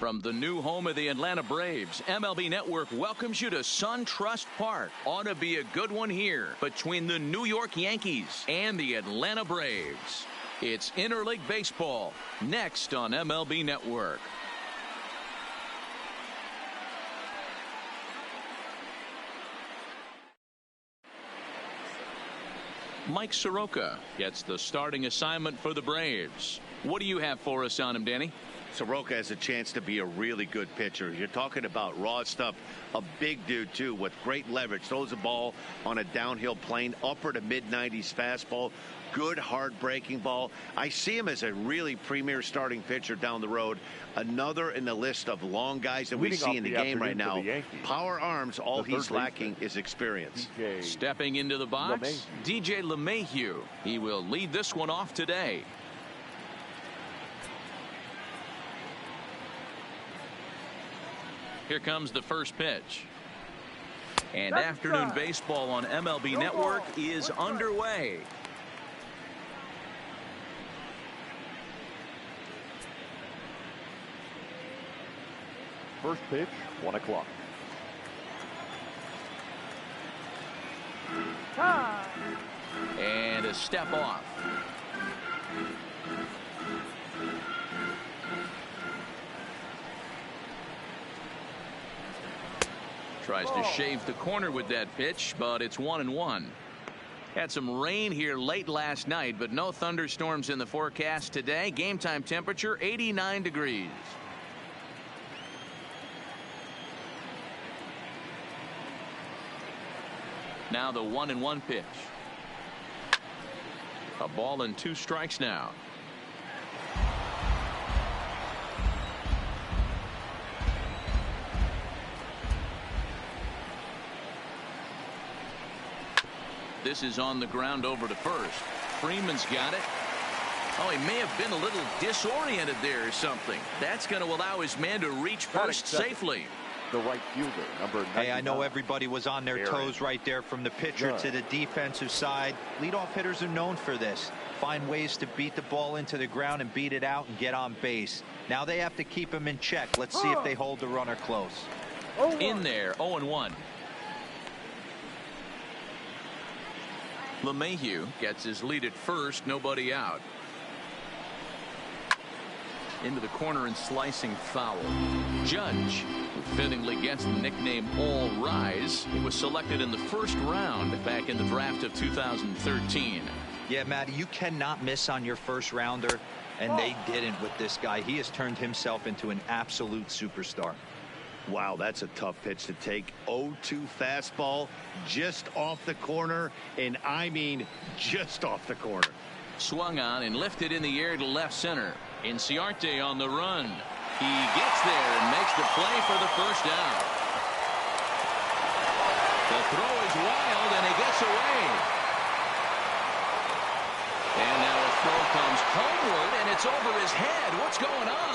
From the new home of the Atlanta Braves, MLB Network welcomes you to SunTrust Park. Ought to be a good one here between the New York Yankees and the Atlanta Braves. It's interleague baseball next on MLB Network. Mike Soroka gets the starting assignment for the Braves. What do you have for us on him, Danny? Soroka has a chance to be a really good pitcher. You're talking about raw stuff. A big dude, too, with great leverage. Throws the ball on a downhill plane, upper to mid-90s fastball. Good, hard breaking ball. I see him as a really premier starting pitcher down the road. Another in the list of long guys that we see in the game right now. Power arms, all he's lacking is experience. Stepping into the box, DJ LeMahieu. He will lead this one off today. Here comes the first pitch. And afternoon baseball on MLB Network is underway. First pitch, 1 o'clock. And a step off. Tries to shave the corner with that pitch, but it's 1-1. Had some rain here late last night, but no thunderstorms in the forecast today. Game time temperature 89 degrees. Now the 1-1 pitch. A ball and 2 strikes now. This is on the ground over to first. Freeman's got it. Oh, he may have been a little disoriented there or something. That's going to allow his man to reach first safely. The right fielder, number 99. Hey, I know everybody was on their toes right there from the pitcher to the defensive side. Leadoff hitters are known for this. Find ways to beat the ball into the ground and beat it out and get on base. Now they have to keep him in check. Let's see if they hold the runner close. In there, 0-1. LeMahieu gets his lead at first, nobody out. Into the corner and slicing foul. Judge, who fittingly gets the nickname All Rise, he was selected in the first round back in the draft of 2013. Yeah, Matty, you cannot miss on your first rounder, and they didn't with this guy. He has turned himself into an absolute superstar. Wow, that's a tough pitch to take. 0-2 fastball just off the corner, and I mean just off the corner. Swung on and lifted in the air to left center. Inciarte on the run. He gets there and makes the play for the first down. The throw is wild and he gets away. And now a throw comes homeward and it's over his head. What's going on?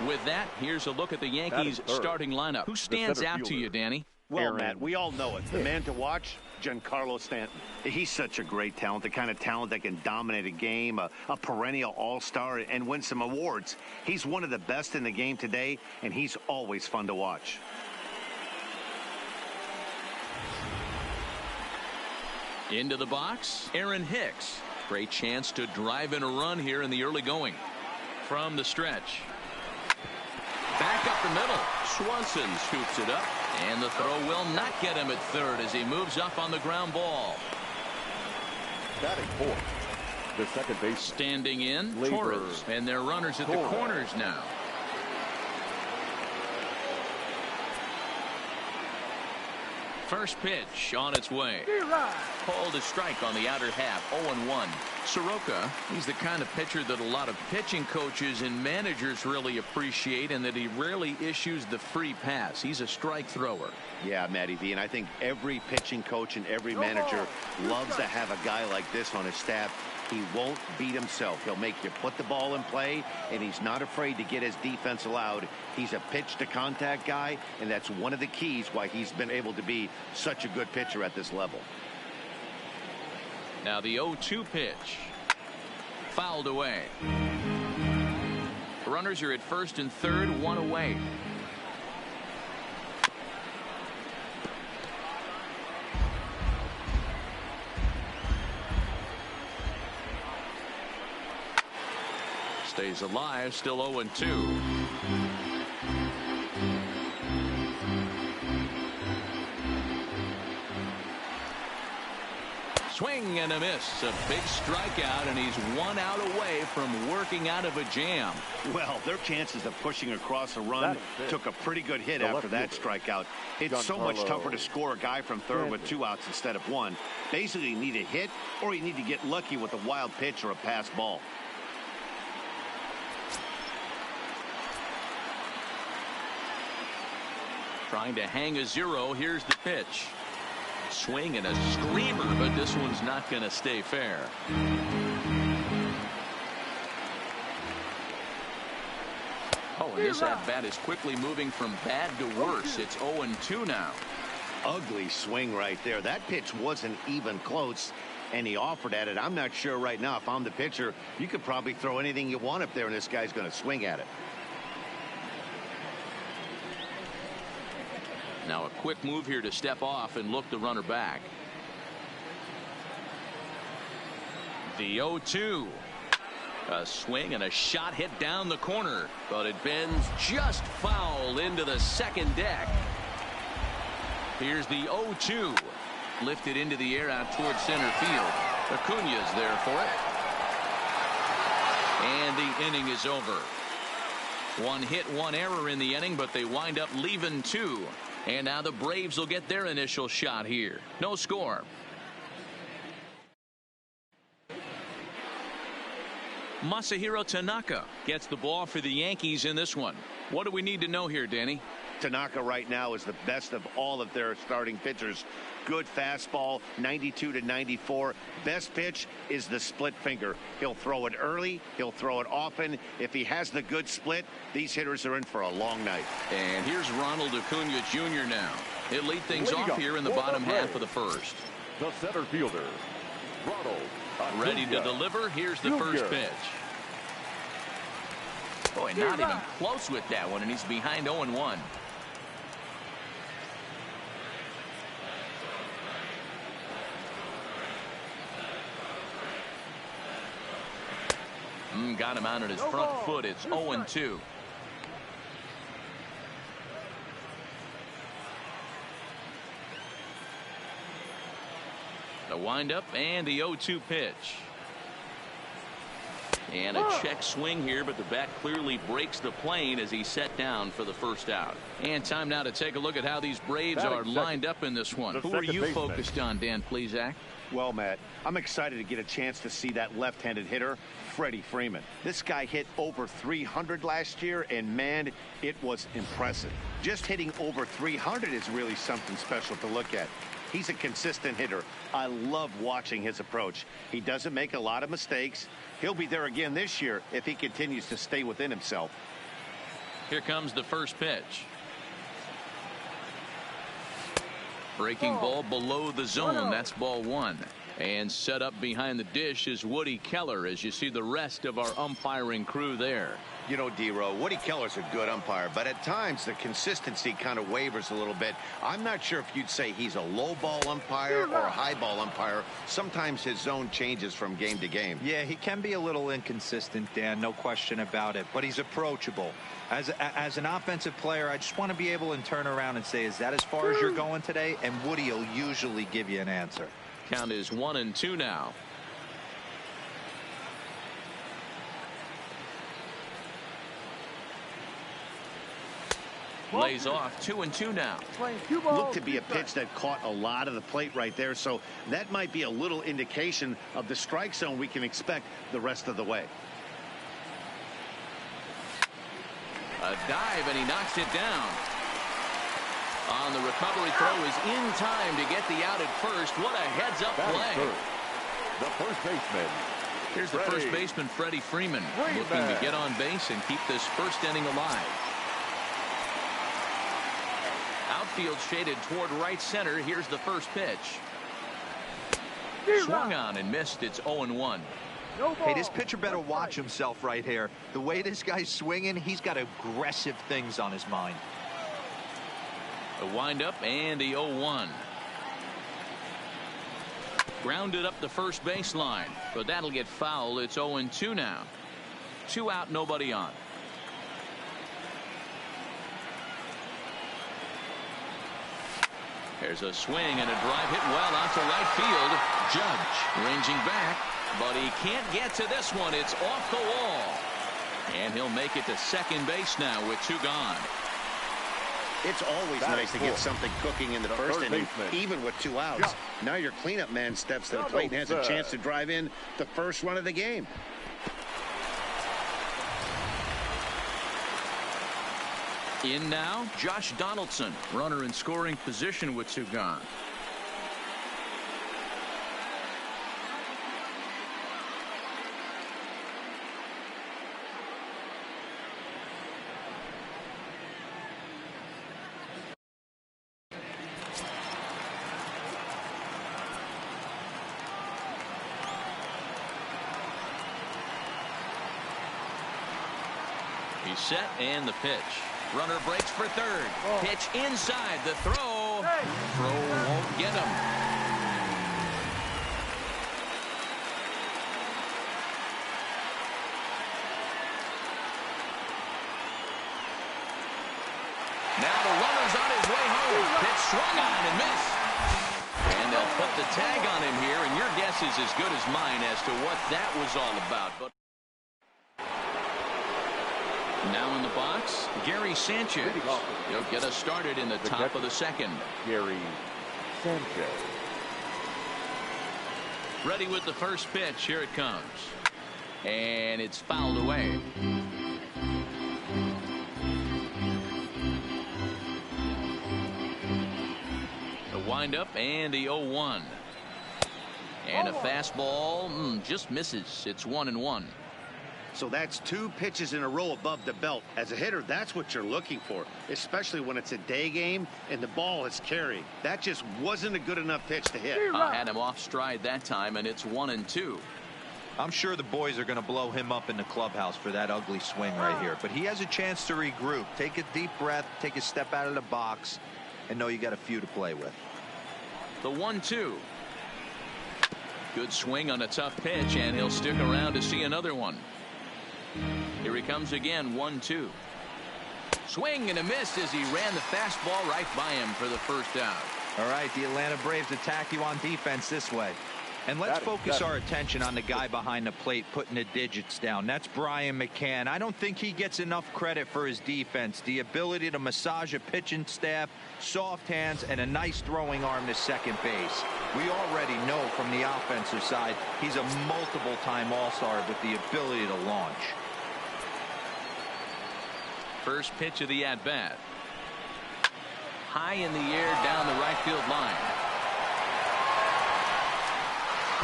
With that, here's a look at the Yankees starting lineup. Who stands out to you, Danny? Well, Matt, we all know it. The man to watch, Giancarlo Stanton. He's such a great talent, the kind of talent that can dominate a game, a perennial all-star, and win some awards. He's one of the best in the game today, and he's always fun to watch. Into the box, Aaron Hicks. Great chance to drive in a run here in the early going. From the stretch. Back up the middle. Swanson scoops it up. And the throw will not get him at third as he moves up on the ground ball. Batting fourth, the second base. Standing in, Torres. And their runners at the corners now. First pitch on its way. Called a strike on the outer half. 0-1. Soroka, he's the kind of pitcher that a lot of pitching coaches and managers really appreciate, and that he rarely issues the free pass. He's a strike thrower. Yeah, Matty V, and I think every pitching coach and every manager loves to have a guy like this on his staff. He won't beat himself. He'll make you put the ball in play, and he's not afraid to get his defense allowed. He's a pitch-to-contact guy, and that's one of the keys why he's been able to be such a good pitcher at this level. Now the 0-2 pitch. Fouled away. Runners are at first and third, one away. Stays alive, still 0-2. Swing and a miss. A big strikeout, and he's 1 out away from working out of a jam. Well, their chances of pushing across a run took a pretty good hit after that strikeout. It's so much tougher to score a guy from third with 2 outs instead of 1. Basically, you need a hit, or you need to get lucky with a wild pitch or a pass ball. Trying to hang a 0. Here's the pitch. Swing and a screamer, but this one's not going to stay fair. Oh, and this at-bat is quickly moving from bad to worse. It's 0-2 now. Ugly swing right there. That pitch wasn't even close, and he offered at it. I'm not sure right now if I'm the pitcher. You could probably throw anything you want up there, and this guy's going to swing at it. Now a quick move here to step off and look the runner back. The 0-2. A swing and a shot hit down the corner, but it bends just foul into the second deck. Here's the 0-2. Lifted into the air out towards center field. Acuña's there for it. And the inning is over. 1 hit, 1 error in the inning, but they wind up leaving 2. And now the Braves will get their initial shot here. No score. Masahiro Tanaka gets the ball for the Yankees in this one. What do we need to know here, Danny? Tanaka right now is the best of all of their starting pitchers. Good fastball, 92 to 94. Best pitch is the split finger. He'll throw it early. He'll throw it often. If he has the good split, these hitters are in for a long night. And here's Ronald Acuña Jr. now. He'll lead things off here in the bottom half of the first. The center fielder, Ronald Acuña. Ready to deliver. Here's the first pitch. Boy, not even close with that one, and he's behind 0-1. Got him out on his front foot. It's 0-2. The windup and the 0-2 pitch. And a check swing here, but the bat clearly breaks the plane as he's set down for the first out. And time now to take a look at how these Braves are lined up in this one. Who are you focused on, Dan Plesac? Well, Matt, I'm excited to get a chance to see that left-handed hitter, Freddie Freeman. This guy hit over 300 last year, and man, it was impressive. Just hitting over 300 is really something special to look at. He's a consistent hitter. I love watching his approach. He doesn't make a lot of mistakes. He'll be there again this year if he continues to stay within himself. Here comes the first pitch. Breaking ball below the zone. That's ball 1. And set up behind the dish is Woody Keller as you see the rest of our umpiring crew there. You know, D-Row, Woody Keller's a good umpire, but at times the consistency kind of wavers a little bit. I'm not sure if you'd say he's a low ball umpire or a high ball umpire. Sometimes his zone changes from game to game. Yeah, he can be a little inconsistent, Dan, no question about it, but he's approachable. As an offensive player, I just want to be able to turn around and say, is that as far as you're going today? And Woody will usually give you an answer. Count is 1-2 now. Lays off 2-2 now. Looked to be a pitch that caught a lot of the plate right there, so that might be a little indication of the strike zone we can expect the rest of the way. A dive, and he knocks it down. On the recovery throw is in time to get the out at first. What a heads-up play. The first baseman. Here's the first baseman, Freddie Freeman, looking to get on base and keep this first inning alive. Outfield shaded toward right center. Here's the first pitch. Swung on and missed. It's 0-1. Hey, this pitcher better watch himself right here. The way this guy's swinging, he's got aggressive things on his mind. The windup and the 0-1. Grounded up the first baseline, but that'll get foul. It's 0-2 now. 2 out, nobody on. There's a swing and a drive hit well out to right field. Judge ranging back, but he can't get to this one. It's off the wall. And he'll make it to second base now with 2 gone. It's always nice to get something cooking in the first inning, even with 2 outs. Yeah. Now your cleanup man steps to the plate and has a chance to drive in the first run of the game. In now, Josh Donaldson, runner in scoring position with 2 gone. He's set and the pitch. Runner breaks for third. Pitch inside. The throw. Throw won't get him. Now the runner's on his way home. Pitch swung on and missed. And they'll put the tag on him here, and your guess is as good as mine as to what that was all about. But now in the box, Gary Sanchez. He'll get us started in the top of the second. Gary Sanchez. Ready with the first pitch. Here it comes. And it's fouled away. The windup and the 0-1. And a fastball just misses. It's 1-1. So that's 2 pitches in a row above the belt. As a hitter, that's what you're looking for, especially when it's a day game and the ball is carried. That just wasn't a good enough pitch to hit. Had him off stride that time, and it's 1-2. I'm sure the boys are going to blow him up in the clubhouse for that ugly swing right here. But he has a chance to regroup. Take a deep breath, take a step out of the box, and know you got a few to play with. The 1-2. Good swing on a tough pitch, and he'll stick around to see another one. Here he comes again. 1-2. Swing and a miss as he ran the fastball right by him for the first out. All right, the Atlanta Braves attack you on defense this way. And let's focus our attention on the guy behind the plate putting the digits down. That's Brian McCann. I don't think he gets enough credit for his defense. The ability to massage a pitching staff, soft hands, and a nice throwing arm to second base. We already know from the offensive side he's a multiple-time All-Star with the ability to launch. First pitch of the at-bat. High in the air down the right field line.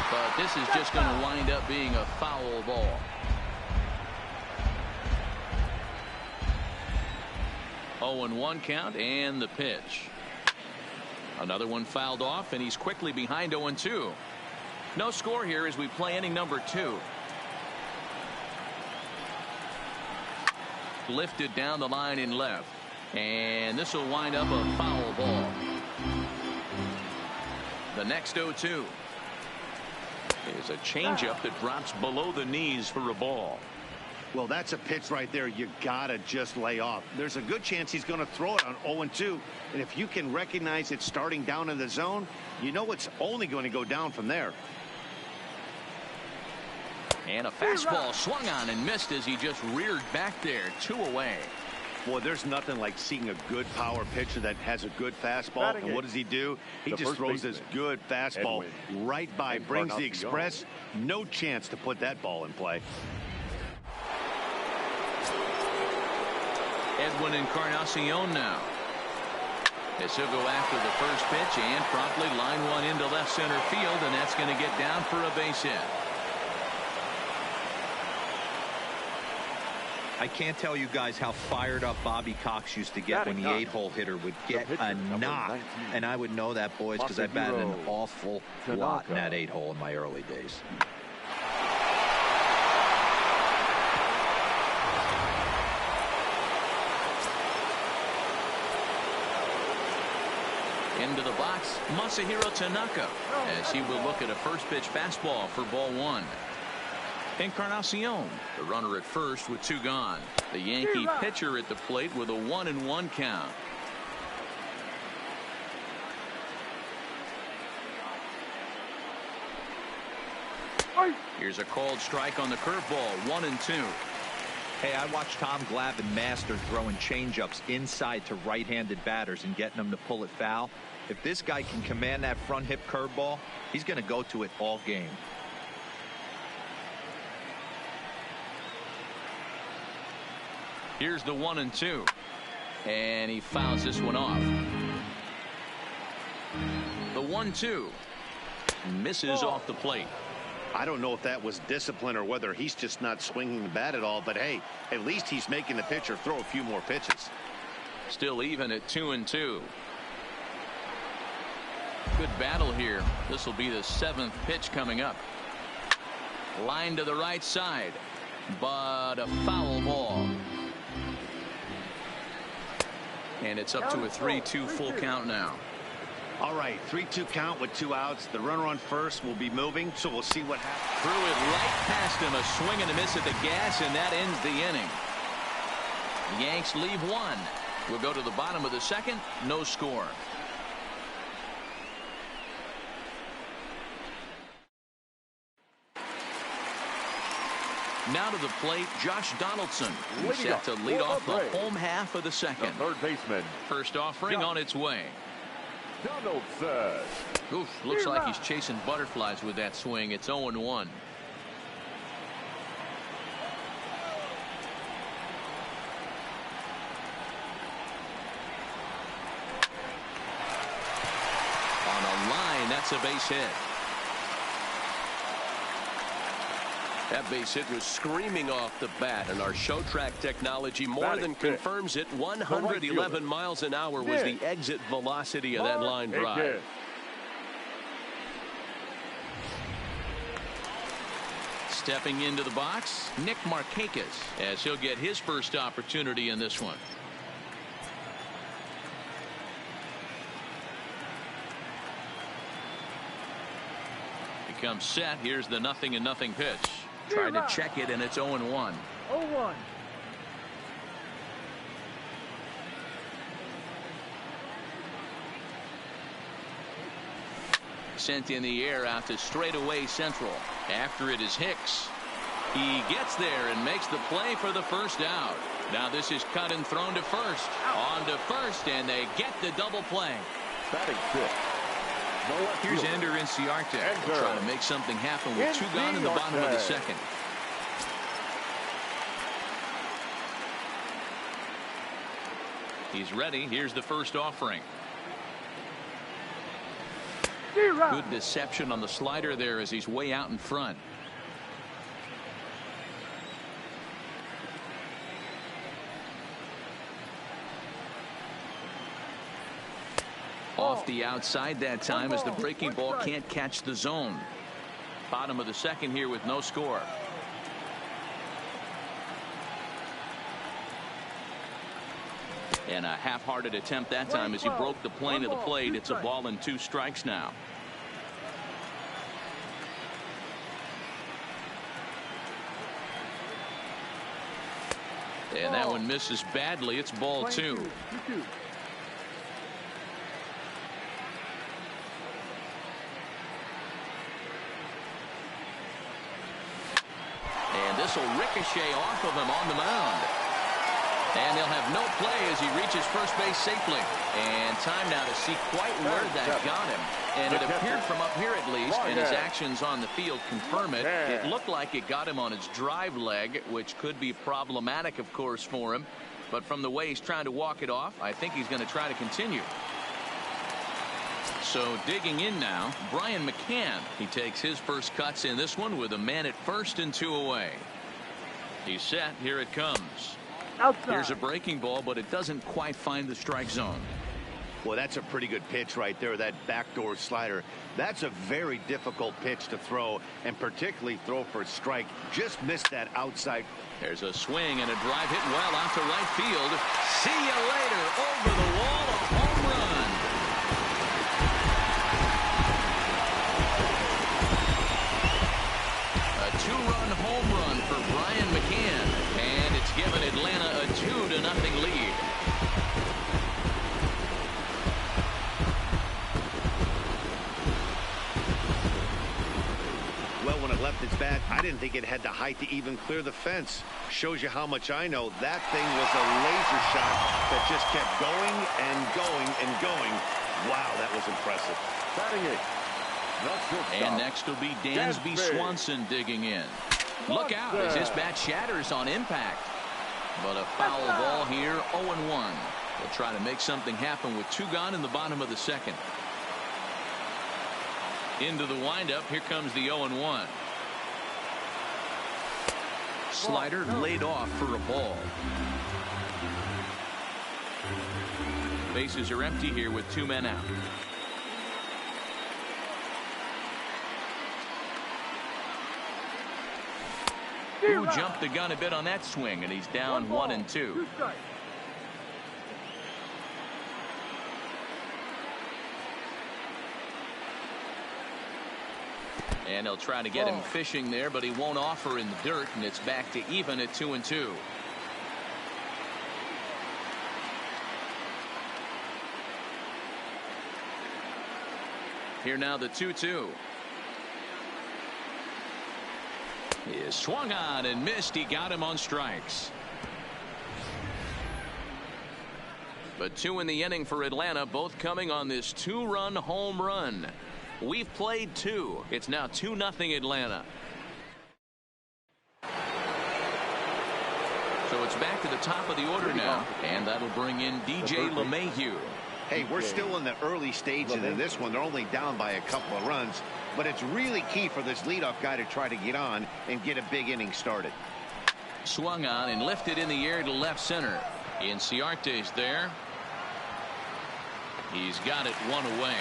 But this is just going to wind up being a foul ball. 0-1 count and the pitch. Another one fouled off, and he's quickly behind 0-2. No score here as we play inning number 2. Lifted down the line in left. And this will wind up a foul ball. The next 0-2 is a changeup that drops below the knees for a ball. Well, that's a pitch right there you gotta just lay off. There's a good chance he's going to throw it on 0-2, and if you can recognize it starting down in the zone, you know it's only going to go down from there. And a fastball swung on and missed as he just reared back there. 2 away. Boy, there's nothing like seeing a good power pitcher that has a good fastball. And what does he do? He just throws this good fastball right by, brings the express. No chance to put that ball in play. Edwin Encarnacion now. As he'll go after the first pitch and promptly line one into left center field, and that's going to get down for a base hit. I can't tell you guys how fired up Bobby Cox used to get when the 8-hole hitter would get a knock. And I would know that, boys, because I batted an awful lot in that 8-hole in my early days. Into the box, Masahiro Tanaka, as he will look at a first pitch fastball for ball one. Encarnacion, the runner at first with 2 gone. The Yankee pitcher at the plate with a 1-1 count. Here's a called strike on the curveball, 1-2. Hey, I watched Tom Glavine master throwing changeups inside to right-handed batters and getting them to pull it foul. If this guy can command that front hip curveball, he's going to go to it all game. Here's the 1-2. And he fouls this one off. The 1-2 misses off the plate. I don't know if that was discipline or whether he's just not swinging the bat at all, but hey, at least he's making the pitcher throw a few more pitches. Still even at 2-2. Good battle here. This will be the 7th pitch coming up. Line to the right side, but a foul ball. And it's up to a 3-2 full count now. All right, 3-2 count with 2 outs. The runner on first will be moving, so we'll see what happens. Threw it right past him, a swing and a miss at the gas, and that ends the inning. The Yanks leave 1. We'll go to the bottom of the 2nd, no score. Now to the plate, Josh Donaldson, who's set to lead off the home half of the 2nd. The third baseman. First offering on its way. Donaldson. Oof, looks like he's chasing butterflies with that swing. It's 0-1. On a line, that's a base hit. That base hit was screaming off the bat, and our show track technology more than confirms it. 111 miles an hour was the exit velocity of that line drive. Stepping into the box, Nick Markakis, as he'll get his first opportunity in this one. Becomes set. Here's the 0-0 pitch. Tried to check it, and it's 0-1. 0-1. Sent in the air out to straightaway central. After it is Hicks. He gets there and makes the play for the first out. Now this is cut and thrown to first. On to first, and they get the double play. Batting 6. Here's Ender Inciarte. Trying to make something happen with 2 gone in the bottom of the 2nd. He's ready. Here's the first offering. Good deception on the slider there as he's way out in front. Off the outside that time as the breaking ball can't catch the zone. Bottom of the 2nd here with no score. And a half-hearted attempt that time as he broke the plane of the plate. It's a ball and 2 strikes now. And that one misses badly. It's ball 2. And this will ricochet off of him on the mound. And they'll have no play as he reaches first base safely. And time now to see quite where that got him. And it appeared from up here at least, and his actions on the field confirm it. It looked like it got him on his drive leg, which could be problematic, of course, for him. But from the way he's trying to walk it off, I think he's going to try to continue. So digging in now, Brian McCann. He takes his first cuts in this one with a man at first and 2 away. He's set. Here it comes. Outside. Here's a breaking ball, but it doesn't quite find the strike zone. Well, that's a pretty good pitch right there, that backdoor slider. That's a very difficult pitch to throw, and particularly throw for a strike. Just missed that outside. There's a swing and a drive hit well out to right field. See you later. Over the wall, a home run. home run for Brian McCann, and it's given Atlanta a 2-0 lead. Well, when it left its bat, I didn't think it had the height to even clear the fence. Shows you how much I know. That thing was a laser shot that just kept going and going and going. Wow, that was impressive. Batting eighth. And next will be Dansby Swanson digging in. Look out as this bat shatters on impact. But a foul ball here, 0-1. They'll try to make something happen with 2 gone in the bottom of the second. Into the windup, here comes the 0-1. Slider laid off for a ball. Bases are empty here with 2 men out. Who jumped the gun a bit on that swing, and he's down 1-2. And they'll try to get him fishing there, but he won't offer in the dirt, and it's back to even at 2-2. Here now the 2-2. He is swung on and missed. He got him on strikes. But 2 in the inning for Atlanta, both coming on this 2-run home run. We've played 2. It's now 2-0 Atlanta. So it's back to the top of the order now, and that'll bring in DJ LeMahieu. Hey, we're still in the early stages of this one. They're only down by a couple of runs, but it's really key for this leadoff guy to try to get on and get a big inning started. Swung on and lifted in the air to left center. Inciarte's there. He's got it 1 away.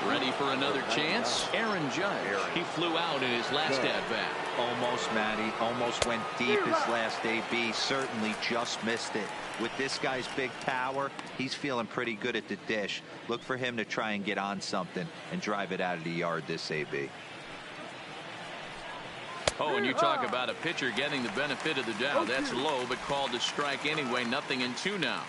Ready for another chance. Aaron Judge. He flew out in his last at-bat. Almost, Matty. Almost went deep his last AB. Certainly just missed it. With this guy's big power, he's feeling pretty good at the dish. Look for him to try and get on something and drive it out of the yard this AB. Oh, and you talk about a pitcher getting the benefit of the doubt. That's low, but called a strike anyway. 0-2 now.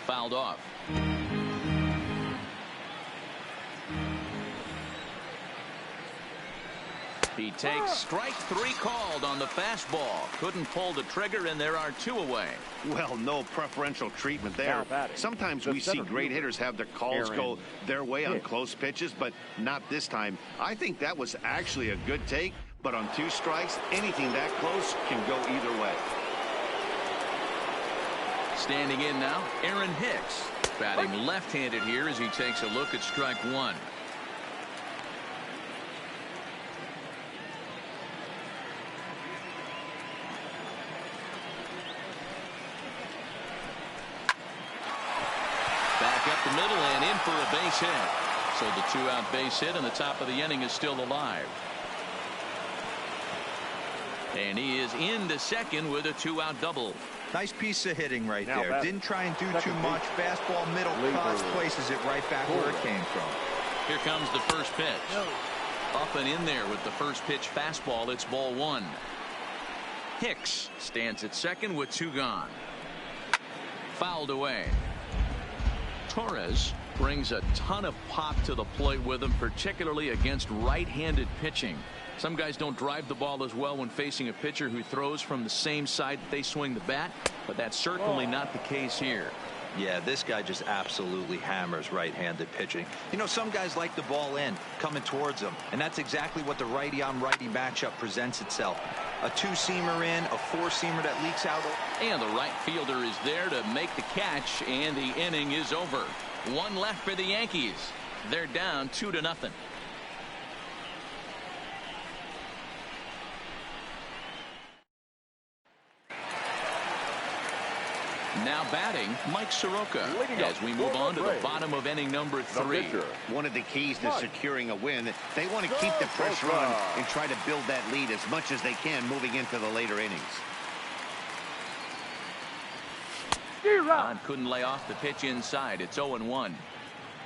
Fouled off. He takes strike 3 called on the fastball. Couldn't pull the trigger, and there are 2 away. Well, no preferential treatment there. Sometimes we see great hitters have their calls go their way on close pitches, but not this time. I think that was actually a good take, but on 2 strikes, anything that close can go either way. Standing in now, Aaron Hicks. Batting left-handed here as he takes a look at strike 1. Back up the middle and in for a base hit. So the 2-out base hit and the top of the inning is still alive. And he is into second with a 2-out double. Nice piece of hitting right there. Didn't try and do too much. Fastball middle cuts, places it right back where it came from. Here comes the first pitch. Up and in there with the first pitch fastball. It's ball 1. Hicks stands at second with 2 gone. Fouled away. Torres brings a ton of pop to the plate with him, particularly against right-handed pitching. Some guys don't drive the ball as well when facing a pitcher who throws from the same side that they swing the bat, but that's certainly not the case here. Yeah, this guy just absolutely hammers right-handed pitching. You know, some guys like the ball in, coming towards them, and that's exactly what the righty-on-righty matchup presents itself. A 2-seamer in, a 4-seamer that leaks out. And the right fielder is there to make the catch, and the inning is over. 1 left for the Yankees. They're down 2-0. Now batting, Mike Soroka, as we move on to the bottom of inning number 3. One of the keys to securing a win, they want to keep the pressure on and try to build that lead as much as they can moving into the later innings. Couldn't lay off the pitch inside. It's 0-1.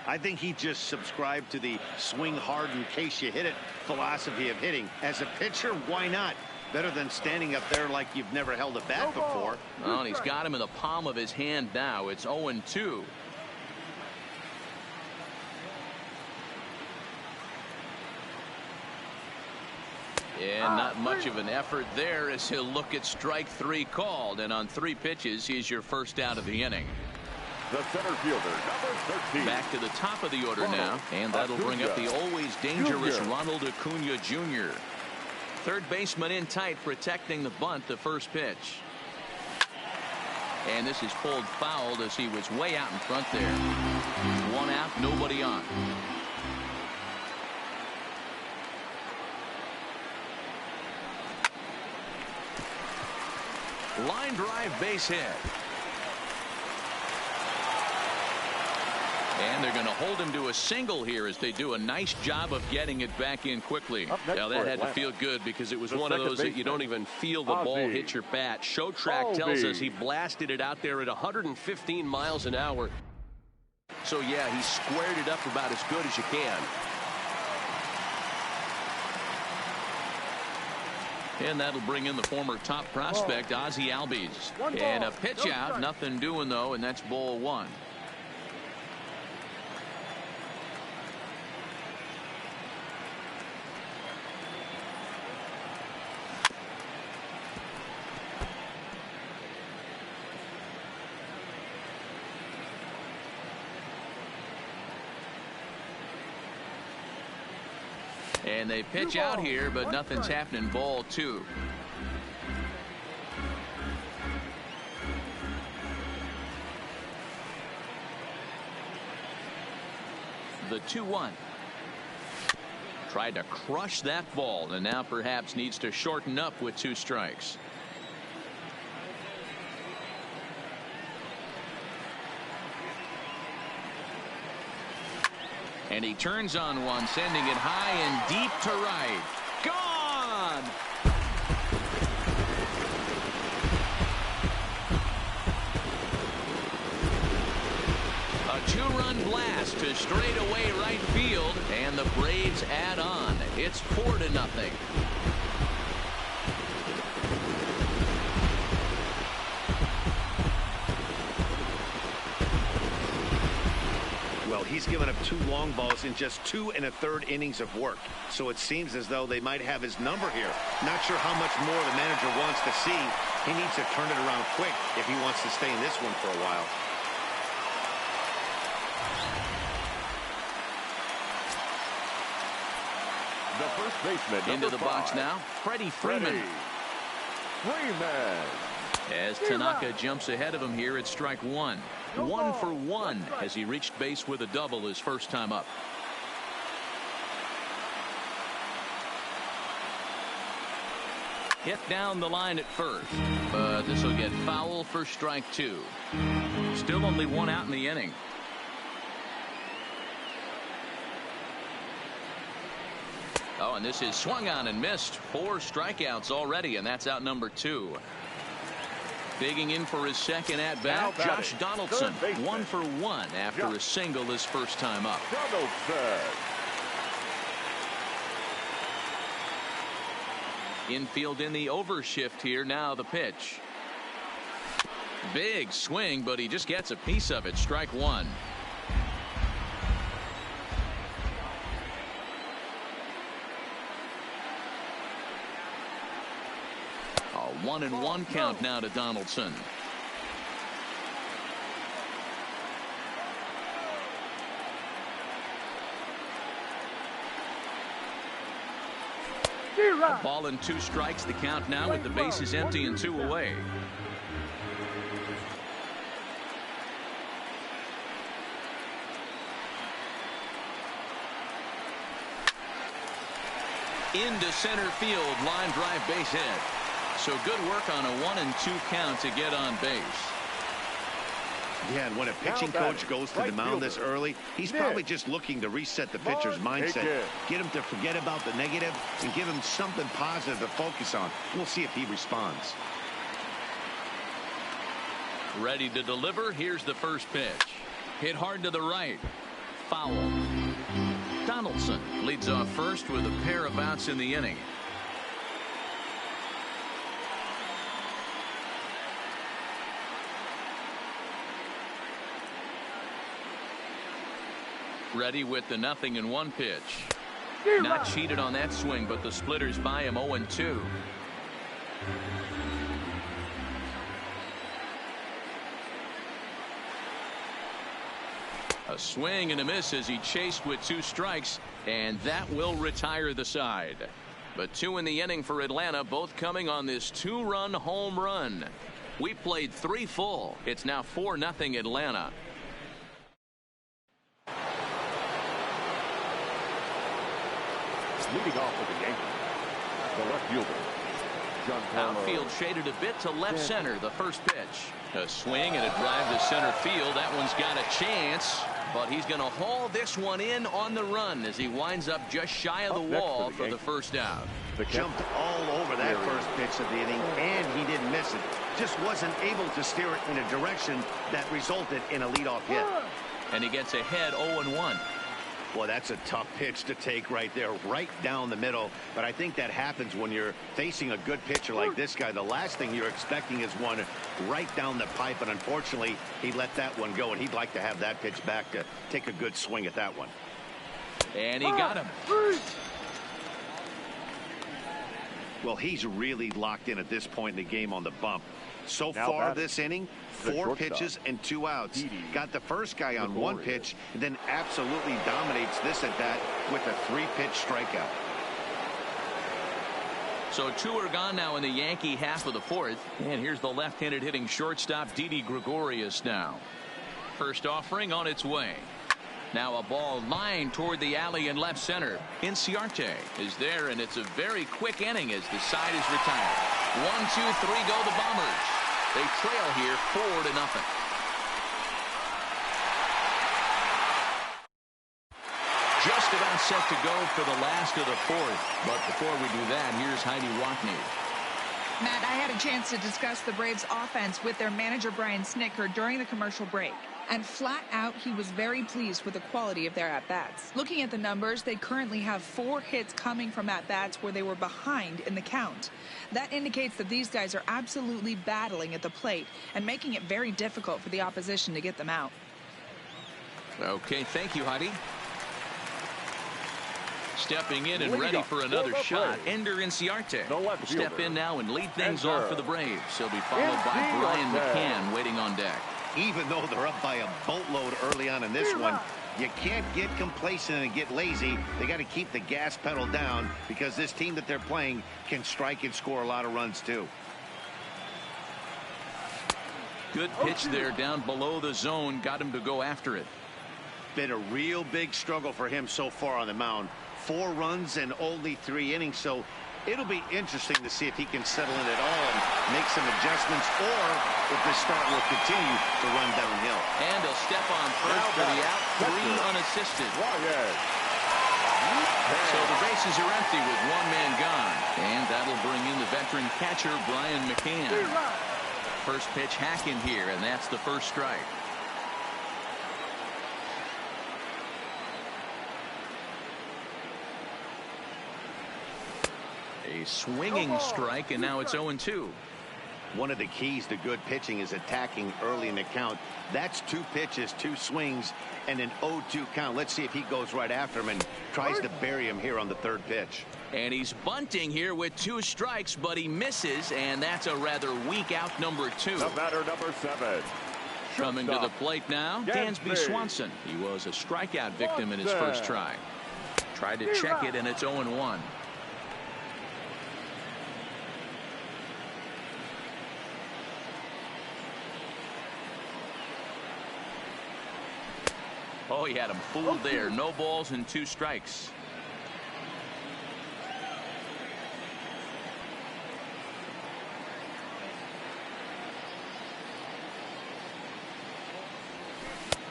I think he just subscribed to the swing hard in case you hit it philosophy of hitting. As a pitcher, why not? Better than standing up there like you've never held a bat before. Well, and he's got him in the palm of his hand now. It's 0-2. And not much of an effort there as he'll look at strike 3 called. And on 3 pitches, he's your first out of the inning. The center fielder, number 13. Back to the top of the order now. And that'll bring up the always dangerous Ronald Acuna Jr. Third baseman in tight, protecting the bunt, the first pitch. And this is pulled fouled as he was way out in front there. 1 out, nobody on. Line drive, base hit. And they're going to hold him to a single here as they do a nice job of getting it back in quickly. Now that had to feel good because it was one of those that you don't even feel the ball hit your bat. ShowTrack tells us he blasted it out there at 115 miles an hour. So yeah, he squared it up about as good as you can. And that'll bring in the former top prospect, Ozzie Albies. And a pitch out, nothing doing though, and that's ball 1. And they pitch out here, but nothing's happening. Ball 2. The 2-1. Tried to crush that ball, and now perhaps needs to shorten up with 2 strikes. And he turns on one, sending it high and deep to right. Gone! A 2-run blast to straightaway right field, and the Braves add on. It's 4-0. He's given up 2 long balls in just 2 1/3 innings of work. So it seems as though they might have his number here. Not sure how much more the manager wants to see. He needs to turn it around quick if he wants to stay in this one for a while. The first baseman, into the box now, Freddie Freeman. As Tanaka jumps ahead of him here at strike 1. 1 for 1 as he reached base with a double his first time up. Hit down the line at first, but this will get foul for strike 2. Still only 1 out in the inning. Oh, and this is swung on and missed. 4 strikeouts already, and that's out number 2. Digging in for his second at-bat, Josh Donaldson. 1 for 1 after a single his first time up. Infield in the overshift here. Now the pitch. Big swing, but he just gets a piece of it. Strike 1. A 1-1 count now to Donaldson. A ball and 2 strikes, the count now with the bases empty and 2 away. Into center field, line drive, base hit. So good work on a 1-2 count to get on base. Yeah, and when a pitching coach goes to the mound this early, he's probably just looking to reset the pitcher's mindset, get him to forget about the negative, and give him something positive to focus on. We'll see if he responds. Ready to deliver. Here's the first pitch. Hit hard to the right. Foul. Donaldson leads off first with a pair of outs in the inning. Ready with the 0-1 pitch. Not cheated on that swing, but the splitters by him 0-2. A swing and a miss as he chased with 2 strikes, and that will retire the side. But 2 in the inning for Atlanta, both coming on this 2-run home run. We played 3 full. It's now 4-0 Atlanta. Leading off for the Yankees, the left fielder, Giancarlo. Outfield shaded a bit to left center. The first pitch. A swing and a drive to center field. That one's got a chance, but he's going to haul this one in on the run as he winds up just shy of the wall for the first out. Jumped all over that first pitch of the inning, and he didn't miss it. Just wasn't able to steer it in a direction that resulted in a leadoff hit. And he gets ahead 0-1. Well, that's a tough pitch to take right there, right down the middle. But I think that happens when you're facing a good pitcher like this guy. The last thing you're expecting is one right down the pipe, and unfortunately, he let that one go, and he'd like to have that pitch back to take a good swing at that one. And he got him. Well, he's really locked in at this point in the game on the bump. So far this inning, 4 pitches and 2 outs. Got the first guy on 1 pitch, and then absolutely dominates this at bat with a 3-pitch strikeout. So 2 are gone now in the Yankee half of the 4th. And here's the left-handed hitting shortstop Didi Gregorius now. First offering on its way. Now a ball lined toward the alley in left center. Inciarte is there, and it's a very quick inning as the side is retired. 1, 2, 3 go the Bombers. They trail here 4-0. Just about set to go for the last of the 4th. But before we do that, here's Heidi Rockney. Matt, I had a chance to discuss the Braves offense with their manager Brian Snitker during the commercial break. And flat out, he was very pleased with the quality of their at-bats. Looking at the numbers, they currently have 4 hits coming from at-bats where they were behind in the count. That indicates that these guys are absolutely battling at the plate and making it very difficult for the opposition to get them out. Okay, thank you, Heidi. Stepping in and ready for another shot, Ender Inciarte will step in now and lead things off for the Braves. He'll be followed by Brian McCann waiting on deck. Even though they're up by a boatload early on in this one, you can't get complacent and get lazy. They got to keep the gas pedal down because this team that they're playing can strike and score a lot of runs too. Good pitch there down below the zone. Got him to go after it. Been a real big struggle for him so far on the mound. 4 runs and only 3 innings, so it'll be interesting to see if he can settle in at all and make some adjustments, or if this start will continue to run downhill. And he'll step on first for the out, 3 unassisted. So the bases are empty with 1 man gone, and that'll bring in the veteran catcher Brian McCann. First pitch hack in here, and that's the first strike. A swinging strike, and now it's 0-2. One of the keys to good pitching is attacking early in the count. That's 2 pitches, 2 swings, and an 0-2 count. Let's see if he goes right after him and tries to bury him here on the 3rd pitch. And he's bunting here with 2 strikes, but he misses, and that's a rather weak out number 2. The batter, number 7. Coming to the plate now, Dansby Swanson. He was a strikeout victim in his first try. Tried to check it, and it's 0-1. Oh, he had him fooled there. No balls and 2 strikes.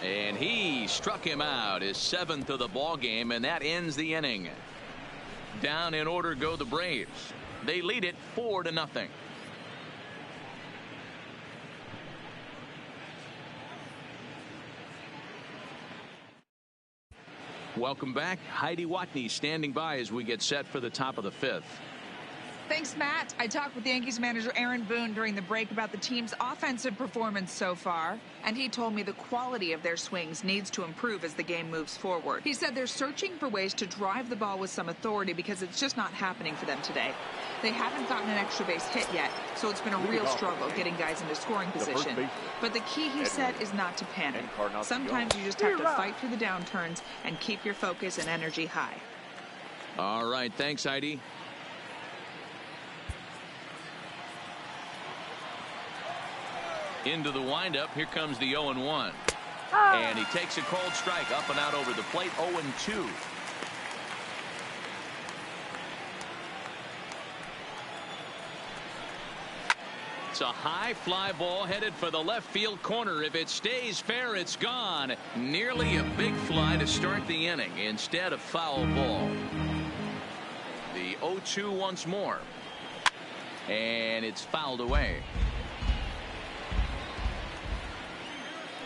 And he struck him out, his 7th of the ball game, and that ends the inning. Down in order go the Braves. They lead it 4-0. Welcome back. Heidi Watney standing by as we get set for the top of the 5th. Thanks, Matt. I talked with Yankees manager Aaron Boone during the break about the team's offensive performance so far, and he told me the quality of their swings needs to improve as the game moves forward. He said they're searching for ways to drive the ball with some authority because it's just not happening for them today. They haven't gotten an extra base hit yet, so it's been a real struggle getting guys into scoring position. But the key, he said, is not to panic. Sometimes you just have to fight through the downturns and keep your focus and energy high. All right, thanks, Heidi. Into the windup. Here comes the 0-1. And he takes a cold strike up and out over the plate. 0-2. It's a high fly ball headed for the left field corner. If it stays fair, it's gone. Nearly a big fly to start the inning. Instead, a foul ball. The 0-2 once more. And it's fouled away.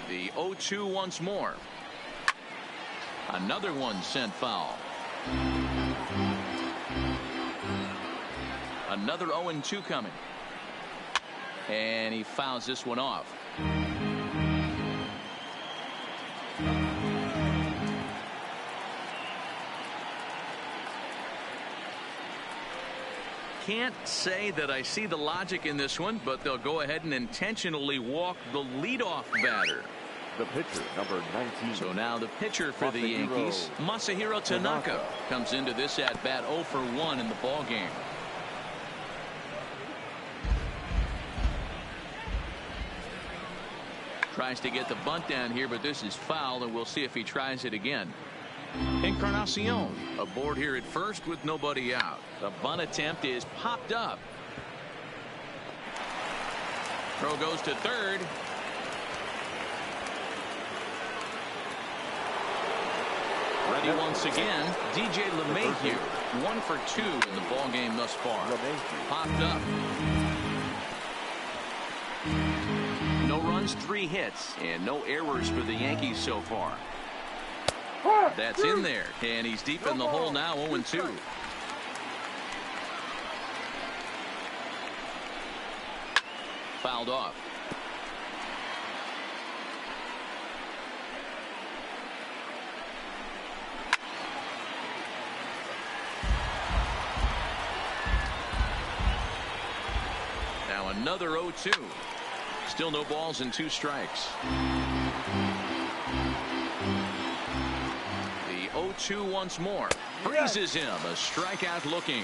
The 0-2 once more. Another one sent foul. Another 0-2 coming. And he fouls this one off. Can't say that I see the logic in this one, but they'll go ahead and intentionally walk the leadoff batter. The pitcher, number 19. So now the pitcher for the Yankees, Masahiro Tanaka, comes into this at bat 0 for 1 in the ball game. Tries to get the bunt down here, but this is foul, and we'll see if he tries it again. Encarnacion aboard here at first with nobody out. The bunt attempt is popped up. Throw goes to third. Ready once again, DJ LeMahieu, 1 for 2 in the ball game thus far. Popped up. No runs, 3 hits, and no errors for the Yankees so far. That's in there, and he's deep in the hole now, 0-2. Fouled off. Now another 0-2. Still no balls and 2 strikes. The 0-2 once more. Freezes him. A strikeout looking.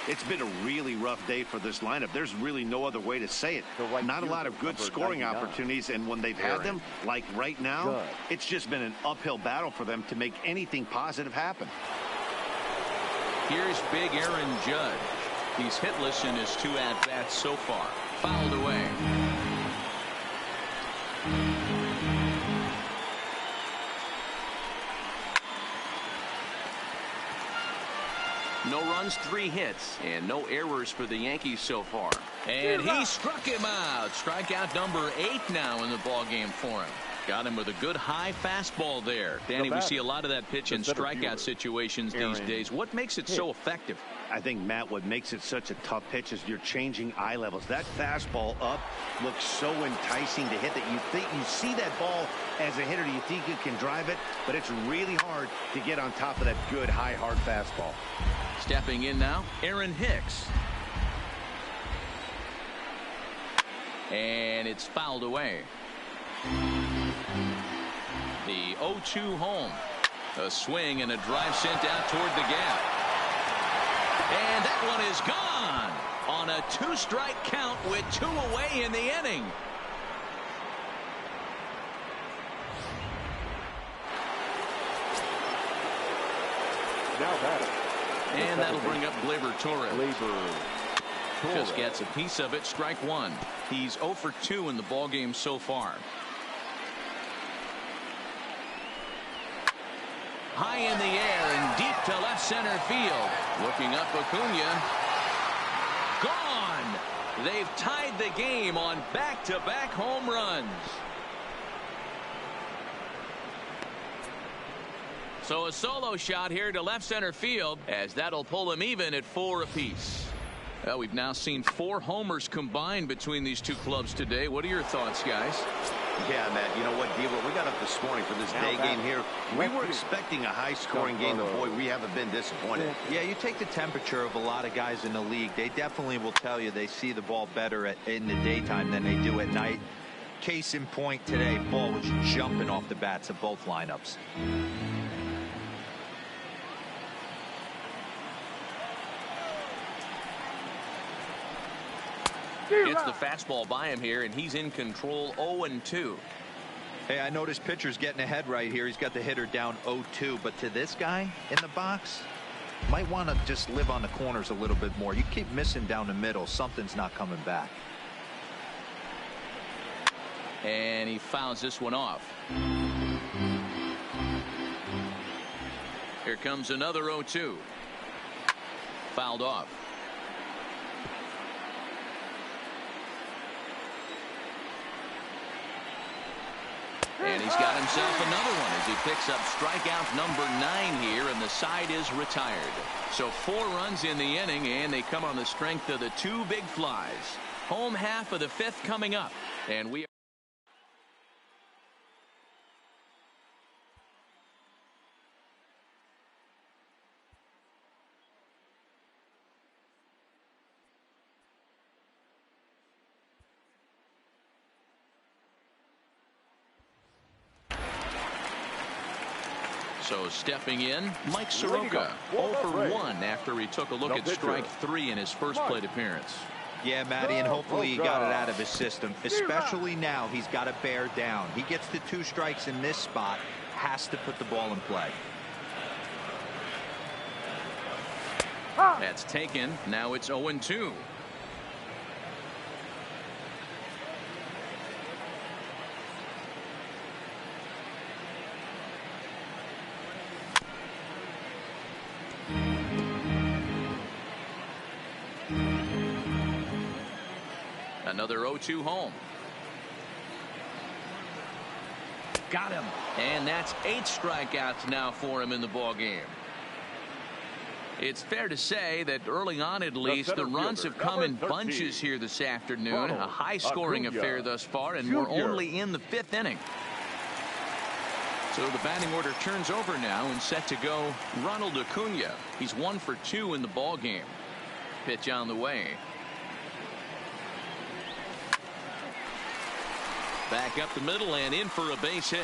It's been a really rough day for this lineup. There's really no other way to say it. Not a lot of good scoring opportunities, and when they've had them, like right now, it's just been an uphill battle for them to make anything positive happen. Here's big Aaron Judge. He's hitless in his 2 at-bats so far. Fouled away. No runs, 3 hits, and no errors for the Yankees so far. And he struck him out. Strikeout number 8 now in the ballgame for him. Got him with a good high fastball there. Danny, we see a lot of that pitch in strikeout situations these days. What makes it so effective? I think, Matt, what makes it such a tough pitch is you're changing eye levels. That fastball up looks so enticing to hit that you see that ball as a hitter, you think you can drive it, but it's really hard to get on top of that good high hard fastball. Stepping in now, Aaron Hicks. And it's fouled away. The 0-2 home. A swing and a drive sent out toward the gap. And that one is gone on a 2-strike count with 2 away in the inning. Now batting. And that'll bring up Gleyber Torres. Just gets a piece of it. Strike 1. He's 0 for 2 in the ballgame so far. High in the air and deep to left center field. Looking up, Acuna. Gone. They've tied the game on back-to-back home runs. So a solo shot here to left center field, as that'll pull him even at 4 apiece. Well, we've now seen 4 homers combined between these two clubs today. What are your thoughts, guys? Yeah, Matt, you know what, Dealer, we got up this morning for this day game here. We were expecting a high-scoring game, but boy, we haven't been disappointed. Yeah, you take the temperature of a lot of guys in the league. They definitely will tell you they see the ball better in the daytime than they do at night. Case in point today, ball was jumping off the bats of both lineups. It's the fastball by him here, and he's in control 0-2. Hey, I noticed pitcher's getting ahead right here. He's got the hitter down 0-2, but to this guy in the box, might want to just live on the corners a little bit more. You keep missing down the middle, something's not coming back. And he fouls this one off. Here comes another 0-2. Fouled off. And he's got himself another one as he picks up strikeout number 9 here, and the side is retired. So 4 runs in the inning, and they come on the strength of the 2 big flies. Home half of the 5th coming up, and we So stepping in, Mike Soroka, 0 for 1 after he took a look at strike 3 in his first plate appearance. Yeah, Matty, and hopefully he got it out of his system, especially now he's got to bear down. He gets the 2 strikes in this spot, has to put the ball in play. That's taken. Now it's 0-2. Another 0-2 home. Got him. And that's 8 strikeouts now for him in the ball game. It's fair to say that early on, at least, the runs have come in bunches here this afternoon. A high-scoring affair thus far, and we're only in the 5th inning. So the batting order turns over now, and set to go Ronald Acuna. He's 1 for 2 in the ball game. Pitch on the way. Back up the middle and in for a base hit.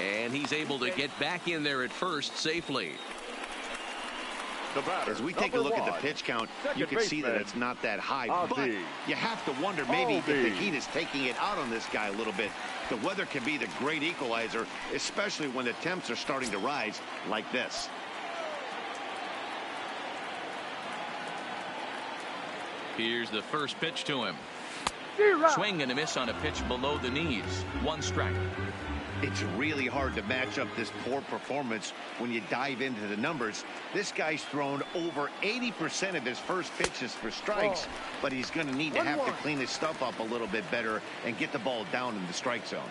And he's able to get back in there at first safely. As we take a look at the pitch count, you can see that it's not that high, but you have to wonder maybe if the heat is taking it out on this guy a little bit. The weather can be the great equalizer, especially when the temps are starting to rise like this. Here's the first pitch to him. Swing and a miss on a pitch below the knees. 1 strike. It's really hard to match up this poor performance when you dive into the numbers. This guy's thrown over 80% of his first pitches for strikes, but he's going to need to have to clean his stuff up a little bit better and get the ball down in the strike zone.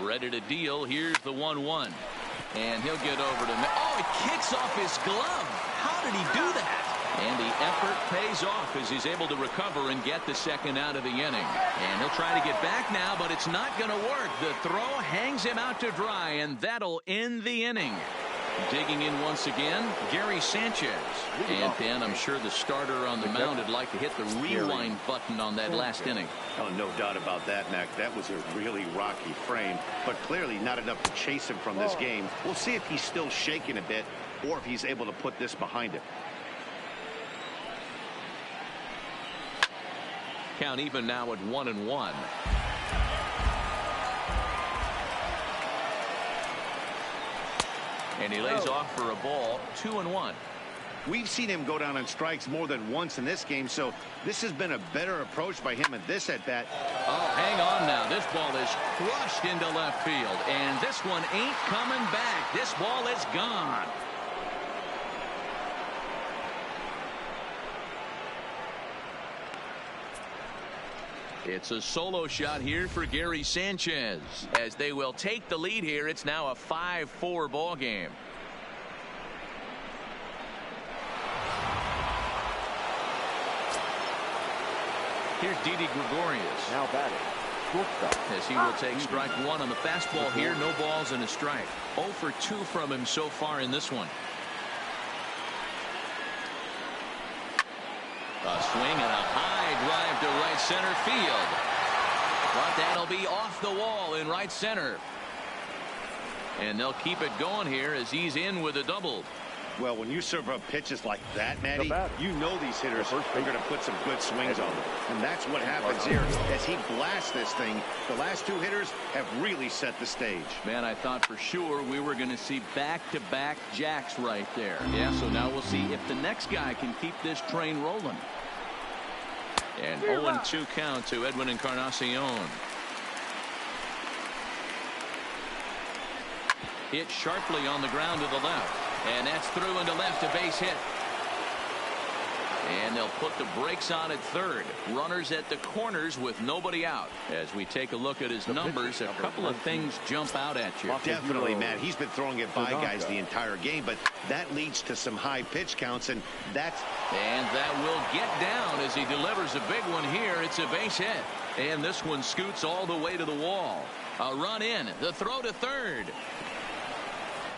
Ready to deal. Here's the 1-1. And he'll get over to... Oh, he kicks off his glove. How did he do that? And the effort pays off as he's able to recover and get the second out of the inning. And he'll try to get back now, but it's not going to work. The throw hangs him out to dry, and that'll end the inning. Digging in once again, Gary Sanchez. And Dan, I'm sure the starter on the mound would like to hit the rewind button on that last inning. Oh, no doubt about that, Mac. That was a really rocky frame, but clearly not enough to chase him from this game. We'll see if he's still shaking a bit or if he's able to put this behind him. Count even now at 1-1. And he lays off for a ball. 2-1. We've seen him go down on strikes more than once in this game, so this has been a better approach by him at this at-bat. Oh, hang on now. This ball is crushed into left field, and this one ain't coming back. This ball is gone. It's a solo shot here for Gary Sanchez as they will take the lead here. It's now a 5-4 ball game. Here's Didi Gregorius. Now batting. As he will take strike one on the fastball here. No balls and a strike. 0 for 2 from him so far in this one. A swing and a high drive to right center field. But that'll be off the wall in right center. And they'll keep it going here as he's in with a double. Well, when you serve up pitches like that, Matty, you know these hitters are going to put some good swings on them. And that's what happens here as he blasts this thing. The last two hitters have really set the stage. Man, I thought for sure we were going to see back-to-back jacks right there. Yeah, so now we'll see if the next guy can keep this train rolling. And 0-2 count to Edwin Encarnacion. Hit sharply on the ground to the left. And that's through into left, a base hit. And they'll put the brakes on at third. Runners at the corners with nobody out. As we take a look at his numbers, a couple of things jump out at you. Definitely, Matt. He's been throwing it by guys the entire game, but that leads to some high pitch counts, and that's... And that will get down as he delivers a big one here. It's a base hit. And this one scoots all the way to the wall. A run in. The throw to third.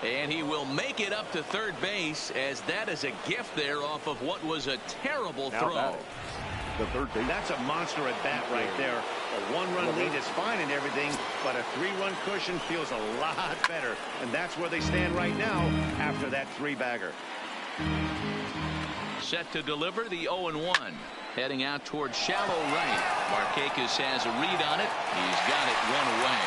And he will make it up to third base as that is a gift there off of what was a terrible throw. The third base. That's a monster at bat right there. A one-run lead is fine and everything, but a three-run cushion feels a lot better. And that's where they stand right now after that three-bagger. Set to deliver the 0-1. Heading out towards shallow right. Markakis has a read on it. He's got it one away.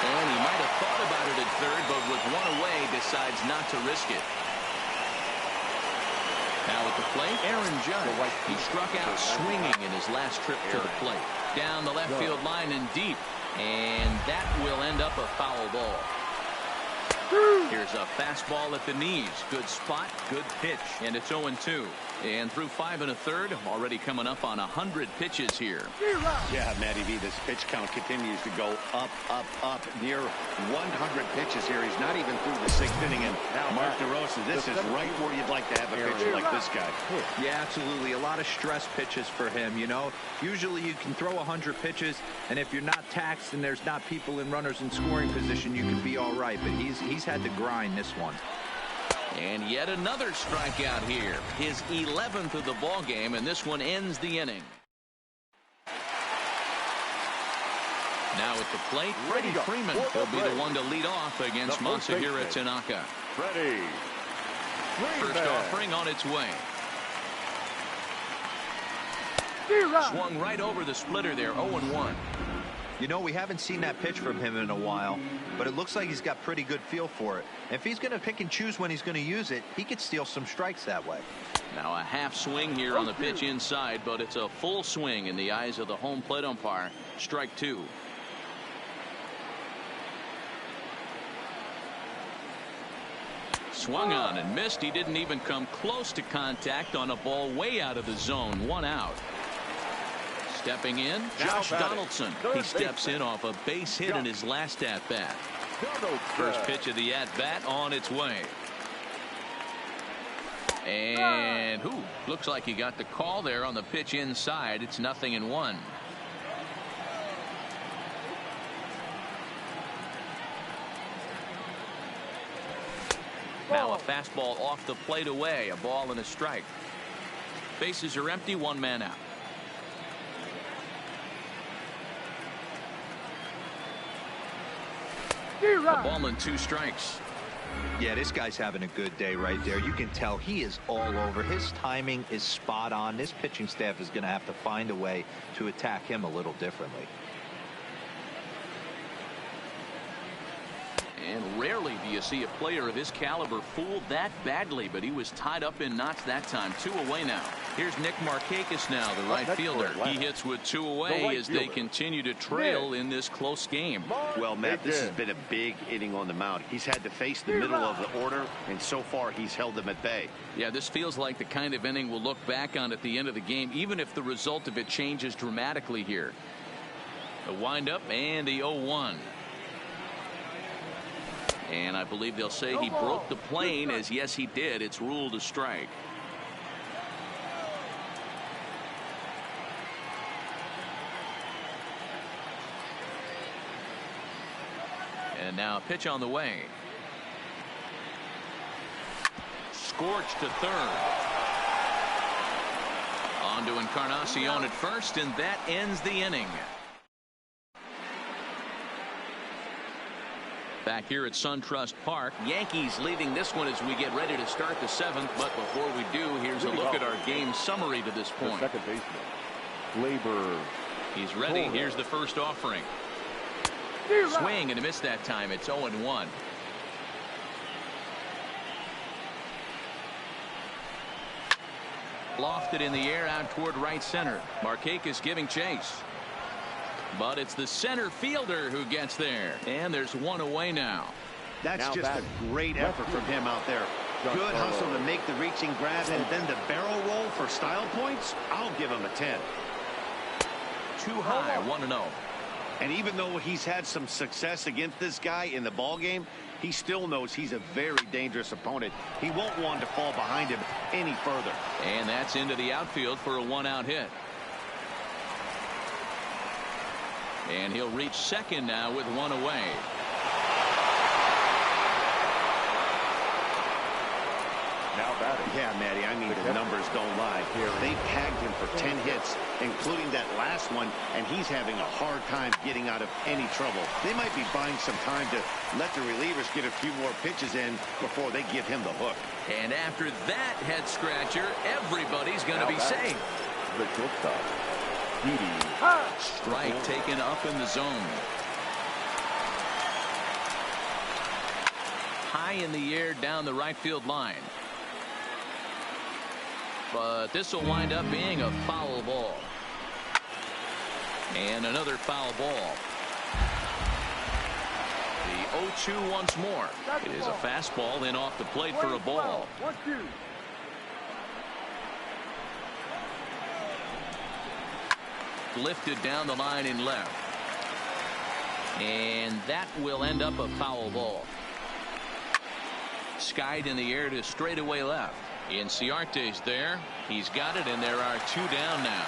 And he might have thought about it at third, but with one away, decides not to risk it. Now at the plate, Aaron Judge. He struck out swinging in his last trip to the plate. Down the left field line and deep. And that will end up a foul ball. Here's a fastball at the knees. Good spot, good pitch, and it's 0-2. And through 5 1/3, already coming up on 100 pitches here. Yeah, Matty V, this pitch count continues to go up, up, up. Near 100 pitches here. He's not even through the 6th inning. And Mark DeRosa, this is right where you'd like to have a pitcher like this guy. Yeah, absolutely. A lot of stress pitches for him, you know. Usually you can throw 100 pitches, and if you're not taxed and there's not people in runners in scoring position, you can be all right. But he's had to grind this one. And yet another strikeout here. His 11th of the ball game, and this one ends the inning. Now at the plate, Freddie Freeman will be the one to lead off against Masahiro Tanaka. Freddie. First offering on its way. Swung right over the splitter there, 0-1. You know, we haven't seen that pitch from him in a while, but it looks like he's got pretty good feel for it. If he's going to pick and choose when he's going to use it, he could steal some strikes that way. Now a half swing here on the pitch inside, but it's a full swing in the eyes of the home plate umpire. Strike 2. Swung on and missed. He didn't even come close to contact on a ball way out of the zone. 1 out. Stepping in, Josh Donaldson. He steps in off a base hit in his last at-bat. First pitch of the at-bat on its way. And looks like he got the call there on the pitch inside. It's 0-1. Now a fastball off the plate away. A ball and a strike. Bases are empty. 1 man out. A ball and 2 strikes. Yeah, this guy's having a good day right there. You can tell he is all over. His timing is spot on. This pitching staff is going to have to find a way to attack him a little differently. And rarely do you see a player of his caliber fooled that badly, but he was tied up in knots that time. 2 away now. Here's Nick Markakis now, the right fielder. He hits with 2 away as they continue to trail in this close game. Well, Matt, this has been a big inning on the mound. He's had to face the middle of the order, and so far he's held them at bay. Yeah, this feels like the kind of inning we'll look back on at the end of the game, even if the result of it changes dramatically here. The windup and the 0-1. And I believe they'll say he broke the plane, as yes, he did. It's ruled a strike. And now a pitch on the way. Scorched to third. On to Encarnacion at first, and that ends the inning. Back here at SunTrust Park, Yankees leading this one as we get ready to start the 7th. But before we do, here's a look at our game summary to this point. The second baseman, Gleyber. He's ready. Here's the first offering. Swing and a miss that time. It's 0-1. Lofted in the air out toward right center. Markakis giving chase. But it's the center fielder who gets there. And there's 1 away now. That's just a great effort from him out there. Good hustle to make the reaching grab, and then the barrel roll for style points. I'll give him a 10. Too high, 1-0. And even though he's had some success against this guy in the ball game, he still knows he's a very dangerous opponent. He won't want to fall behind him any further. And that's into the outfield for a 1-out hit. And he'll reach second now with 1 away. Now batting. Yeah, Matty, I mean, the numbers don't lie. They tagged him for 10 hits, including that last one, and he's having a hard time getting out of any trouble. They might be buying some time to let the relievers get a few more pitches in before they give him the hook. And after that head scratcher, everybody's going to be safe. The shortstop, Didi. Strike taken up in the zone. High in the air down the right field line. But this will wind up being a foul ball. And another foul ball. The 0-2 once more. It is a fastball, then off the plate for a ball. Lifted down the line in left. And that will end up a foul ball. Skied in the air to straightaway left. Inciarte's there. He's got it, and there are 2 down now.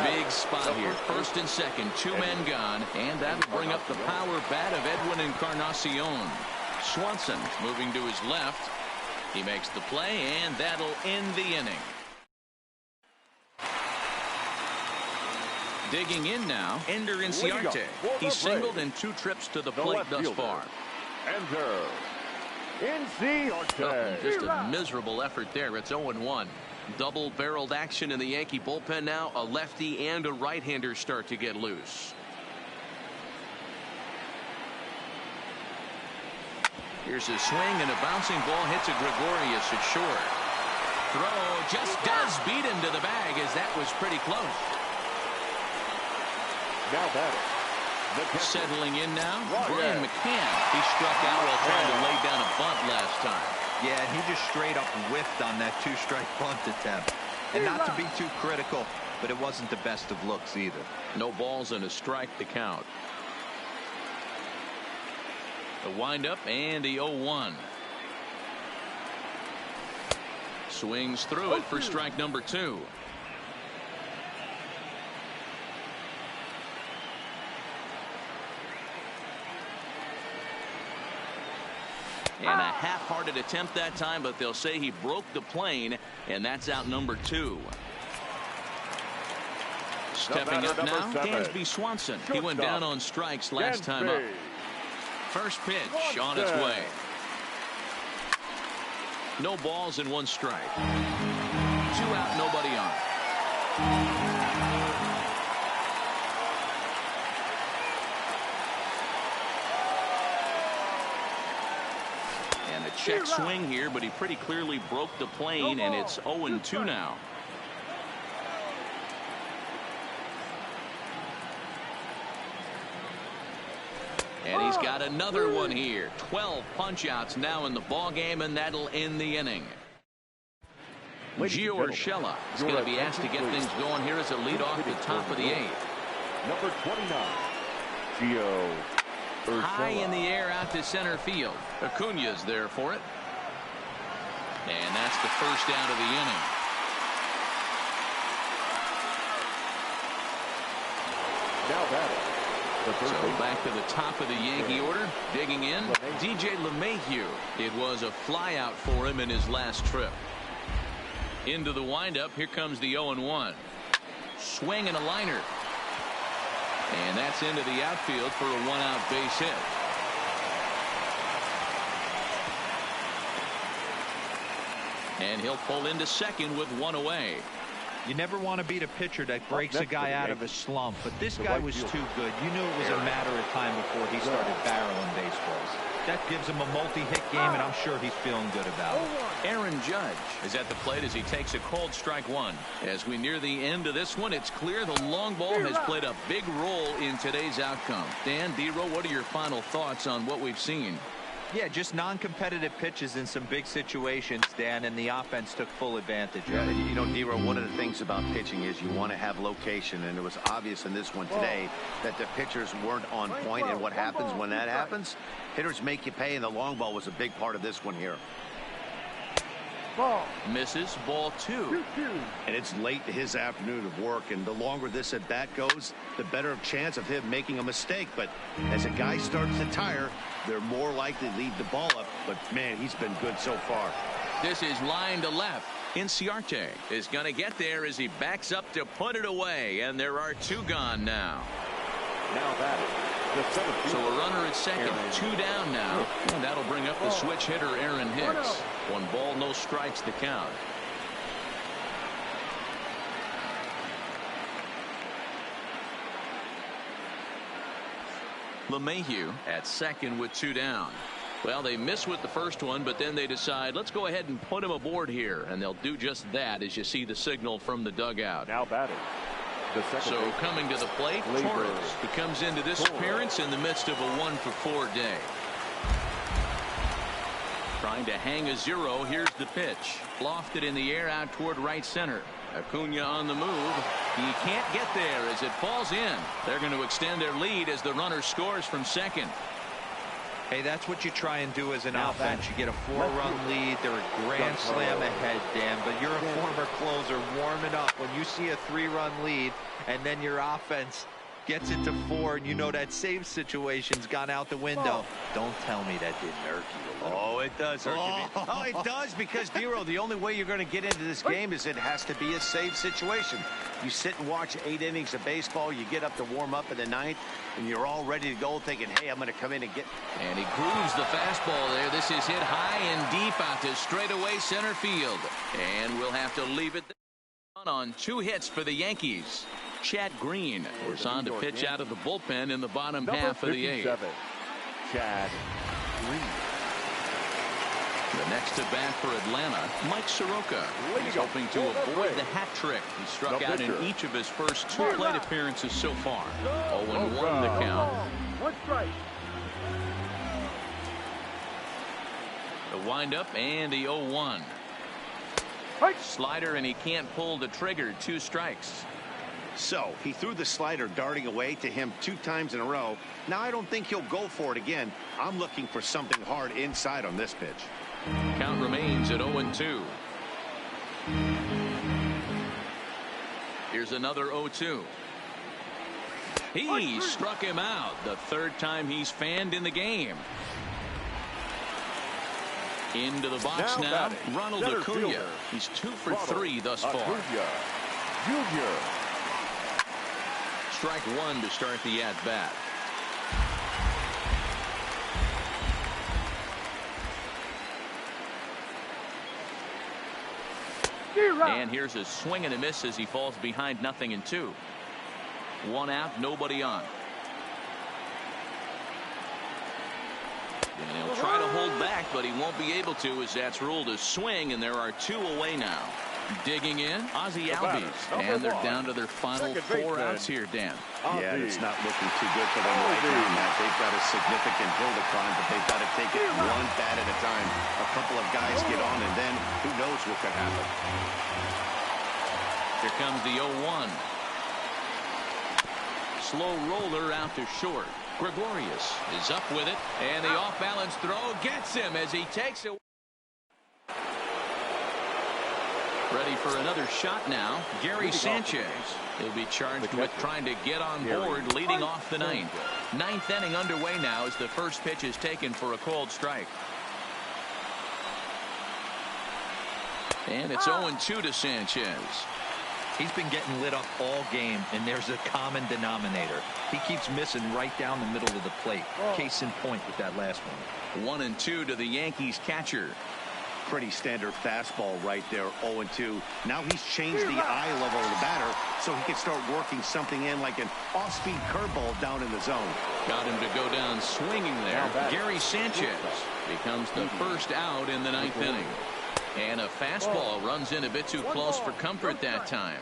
Big spot here. First and second, 2 men gone, and that'll bring up the power bat of Edwin Encarnacion. Swanson moving to his left. He makes the play, and that'll end the inning. Digging in now, Ender Inciarte. He's singled in 2 trips to the plate thus far. Ender Inciarte. Just a miserable effort there. It's 0-1. Double-barreled action in the Yankee bullpen now. A lefty and a right-hander start to get loose. Here's a swing, and a bouncing ball hits a Gregorius at short. Throw just does beat him to the bag, as that was pretty close. Now batting. Settling in now, Brian McCann. He struck out while trying to lay down a bunt last time. Yeah, and he just straight up whiffed on that 2-strike bunt attempt. And not to be too critical, but it wasn't the best of looks either. No balls and a strike to count. The windup and the 0-1. Swings through it for strike number 2. And a half-hearted attempt that time, but they'll say he broke the plane, and that's out number 2. Stepping up now, Dansby Swanson. He went down on strikes last time up. First pitch on its way. No balls and 1 strike. 2 out, nobody on. check swing here, but he pretty clearly broke the plane, and it's 0-2 now. And he's got another one here. 12 punch-outs now in the ball game, and that'll end the inning. Gio Urshela is going to be asked to get things going here as a lead off the top of the 8th. Number 29, Gio Urshela. High in the air out to center field. Acuna's there for it. And that's the first out of the inning. Now batting. So back to the top of the Yankee order. Digging in, DJ LeMahieu. It was a flyout for him in his last trip. Into the windup. Here comes the 0-1. Swing and a liner. And that's into the outfield for a 1-out base hit. And he'll pull into second with 1 away. You never want to beat a pitcher that breaks a guy out of a slump, but this guy was too good. You knew it was a matter of time before he started barreling baseballs. That gives him a multi-hit game, and I'm sure he's feeling good about it. Aaron Judge is at the plate as he takes a cold strike one. As we near the end of this one, it's clear the long ball has played a big role in today's outcome. Dan, D-Row, what are your final thoughts on what we've seen? Yeah, just non-competitive pitches in some big situations, Dan, and the offense took full advantage. Yeah, you know, D-Row, one of the things about pitching is you want to have location, and it was obvious in this one today that the pitchers weren't on point, and what happens when that happens? Hitters make you pay, and the long ball was a big part of this one here. Misses, ball 2. And it's late in his afternoon of work, and the longer this at bat goes, the better chance of him making a mistake. But as a guy starts to tire, they're more likely to leave the ball up. But man, he's been good so far. This is line to left. Inciarte is going to get there as he backs up to put it away, and there are 2 gone now. Now batting. So a runner at second, 2 down now, and that'll bring up the switch hitter Aaron Hicks. 1 ball, no strikes to count. LeMahieu at second with 2 down. Well, they miss with the first one, but then they decide, let's go ahead and put him aboard here, and they'll do just that as you see the signal from the dugout. Now batting. So coming to the plate, Torres. He comes into this appearance in the midst of a 1-for-4 day. Trying to hang a 0. Here's the pitch. Lofted in the air out toward right center. Acuna on the move. He can't get there as it falls in. They're going to extend their lead as the runner scores from second. Hey, that's what you try and do as an offense. You get a 4-run lead. They're a grand slam ahead, Dan, but you're a former closer warming up when you see a 3-run lead and then your offense gets it to 4 and you know that save situation's gone out the window. Don't tell me that didn't irk you a little. Oh, it does irk me. Oh, it does, because, D-Row, the only way you're going to get into this game is it has to be a save situation. You sit and watch 8 innings of baseball, you get up to warm up in the 9th, and you're all ready to go thinking, hey, I'm going to come in and get... And he grooves the fastball there. This is hit high and deep out to straightaway center field. And we'll have to leave it on 2 hits for the Yankees. Chad Green is on to pitch out of the bullpen in the bottom half of the 8th. Chad Green. The next to bat for Atlanta, Mike Soroka. He's hoping to avoid the hat trick. He struck out in each of his first 2 plate appearances so far. 0-1 the count. 1 strike. The windup and the 0-1. Slider, and he can't pull the trigger. 2 strikes. So he threw the slider darting away to him 2 times in a row. Now I don't think he'll go for it again. I'm looking for something hard inside on this pitch. Count remains at 0-2. Here's another 0-2. He struck him out. The 3rd time he's fanned in the game. Into the box now. Ronald Acuna. He's 2 for 3 thus far. Junior. Strike 1 to start the at-bat. And here's a swing and a miss as he falls behind 0-2. 1 out, nobody on. And he'll try to hold back, but he won't be able to, as that's ruled a swing, and there are 2 away now. Digging in, Ozzie Albies. And they're down to their final 4 outs here, Dan. Yeah, it's not looking too good for them right now, Matt. They've got a significant hill to climb, but they've got to take it one bat at a time. A couple of guys get on, and then who knows what could happen. Here comes the 0-1. Slow roller out to short. Gregorius is up with it, and the off-balance throw gets him as he takes it. Ready for another shot now, Gary Sanchez. He'll be charged with trying to get on board, leading off the ninth. Ninth inning underway now as the first pitch is taken for a called strike. And it's 0-2 to Sanchez. He's been getting lit up all game, and there's a common denominator. He keeps missing right down the middle of the plate. Case in point with that last one. 1-2 to the Yankees catcher. Pretty standard fastball right there, 0-2. Now he's changed the eye level of the batter so he can start working something in like an off-speed curveball down in the zone. Got him to go down swinging there. Gary Sanchez becomes the first out in the ninth inning. And a fastball runs in a bit too close for comfort that time.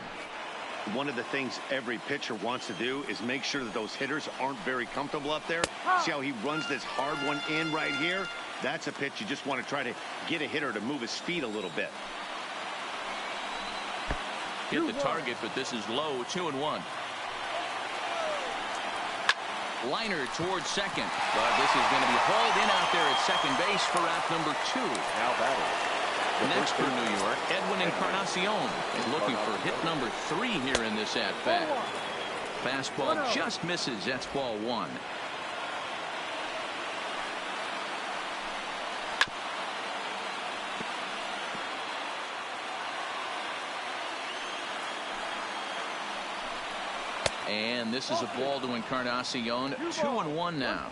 One of the things every pitcher wants to do is make sure that those hitters aren't very comfortable up there. See how he runs this hard one in right here? That's a pitch you just want to try to get a hitter to move his feet a little bit. Hit the target, but this is low. 2-1. Liner towards second, but this is going to be hauled in out there at second base for out number 2. Now batting. Next for New York, Edwin Encarnacion is looking for hit number 3 here in this at-bat. Fastball just misses. That's ball 1. And this is a ball to Encarnacion. 2-1 now.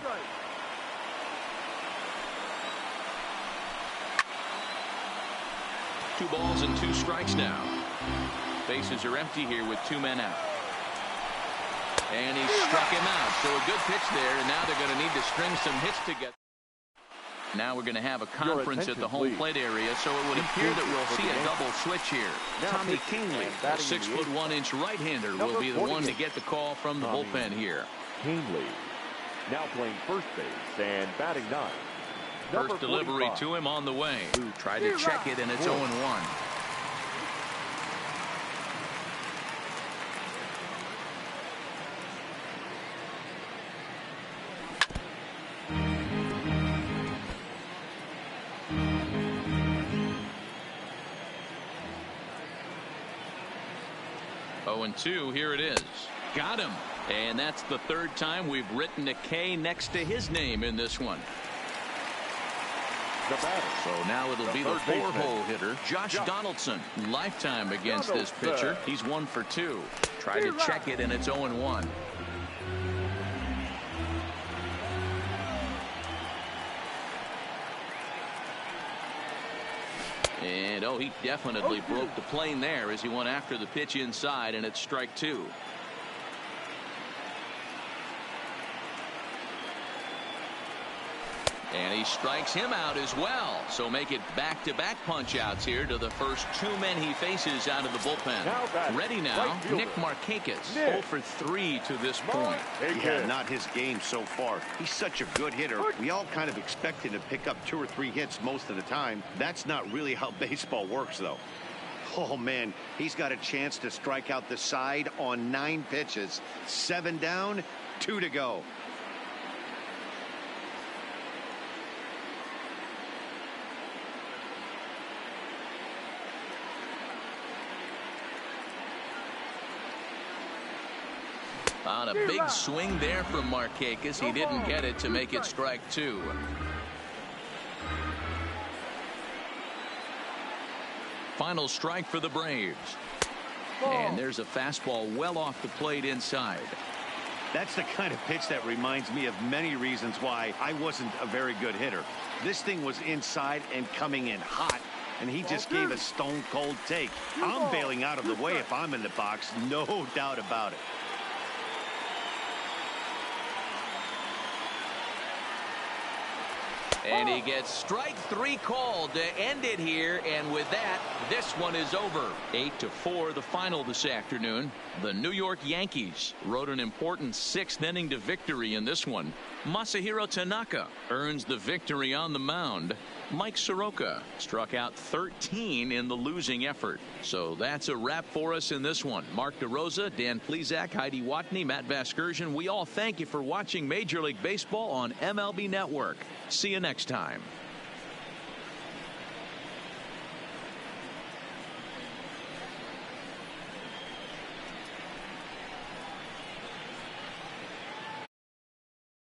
Two balls and 2 strikes now. Bases are empty here with 2 men out. And he struck him out. So a good pitch there, and now they're going to need to string some hits together. Now we're going to have a conference at the home plate area, so it would appear that we'll see a double switch here. Tommy Kahnle, a 6'1" right-hander, will be the one to get the call from the bullpen here. Kahnle now playing first base and batting 9. First delivery to him on the way. Tried to check it, and it's 0-1. And 2, here it is. Got him. And that's the 3rd time we've written a K next to his name in this one. So now it'll be the 4-hole hitter, Josh Donaldson. Lifetime against this pitcher. He's 1 for 2. Tried to check it, and it's 0-1. And he definitely broke the plane there as he went after the pitch inside, and it's strike 2. And he strikes him out as well. So make it back-to-back punch-outs here to the first 2 men he faces out of the bullpen. Ready now, Nick Markakis, 0 for 3 to this point. Yeah, not his game so far. He's such a good hitter. We all kind of expect him to pick up 2 or 3 hits most of the time. That's not really how baseball works, though. Oh, man, he's got a chance to strike out the side on 9 pitches. 7 down, 2 to go. On a big swing there from Markakis. He didn't get it to make it strike 2. Final strike for the Braves. And there's a fastball well off the plate inside. That's the kind of pitch that reminds me of many reasons why I wasn't a very good hitter. This thing was inside and coming in hot, and he just gave a stone-cold take. I'm bailing out of the way if I'm in the box, no doubt about it. And he gets strike 3 called to end it here. And with that, this one is over. 8-4 the final this afternoon. The New York Yankees rode an important 6th inning to victory in this one. Masahiro Tanaka earns the victory on the mound. Mike Soroka struck out 13 in the losing effort. So that's a wrap for us in this one. Mark DeRosa, Dan Plesac, Heidi Watney, Matt Vasgersian. We all thank you for watching Major League Baseball on MLB Network. See you next time.